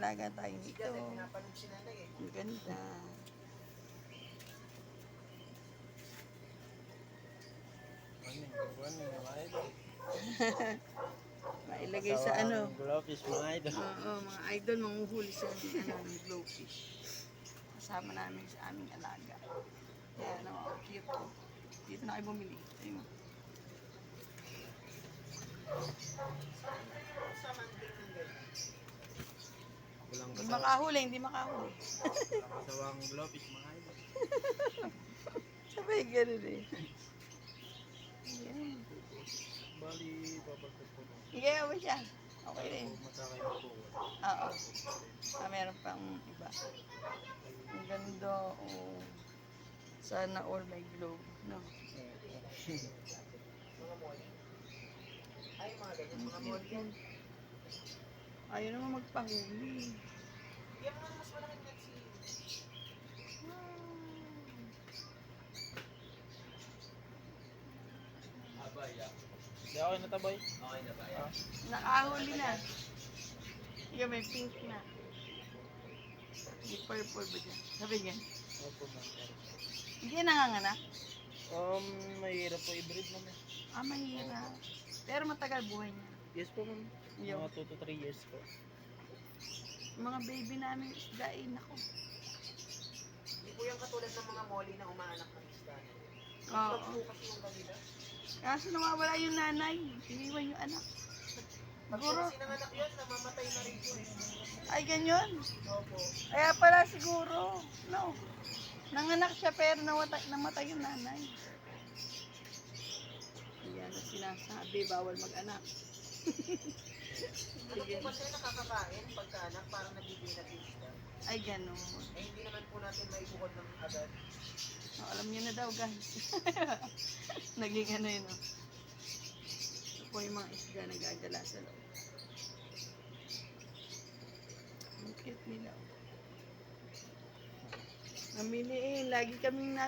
alaga tayo nito. Pinapanood si nanay eh. Ang ganda. Mga idol. Mailagay sa ano. Glowfish, mga idol. Oo, mga idol, manguhuli siya ng, ng glowfish. Kasama namin sa aming alaga. Kaya cute ko. Dito na kayo bumili. Ayun. Sa Monday ng ganyan. Walang Hindi makahuli, hindi makahuli. kasawang glowfish, mga idol. Sabay ganun eh. Ayan. Bali, babagtag po nung Higayan mo siya. Okay rin. matakay na po. Oo. Meron pang iba. Ang ganda. Oh. Sana all may glow. No? Mga molly. Ay, mga ganyan. Mga Ang molly yan. cute. Ayaw naman magpahuli. Yung mga mas malaking net si... Hindi okay na taboy. Nakahuli na. Yung may pink na. May purple ba dyan? Sabi nga. Opo, ma'am. Hindi yan nanganganak. Mahirap po i-breed mo na. Mahirap. Pero matagal buhay niya. Yes po, ma'am. Yung Mga 2 to 3 years po. mga baby namin isda eh, nako. Hindi po yung katulad ng mga molly na umaanak ng isda. Oo. Pag po kasi yung kanila. Kaso nawawala yung nanay. Iniwan yung anak. Pag Siguro. sila sinanganak yun, namamatay na rin po eh. Ay, ganyan. Opo. Kaya pala siguro. No. Nanganak siya pero namatay yung nanay. Yan ang sinasabi. Bawal mag-anak. Ano po kasi nakakakain pagkaanak, parang nabibinat yung isda. Ay, ganun. Eh hindi naman po natin maibukod ng agad. Oh, alam niyo na daw, guys. Naging ano yun, oh. Ito po yung mga isda na gagala sa loob. Ang cute nila. Namiliin. Lagi kaming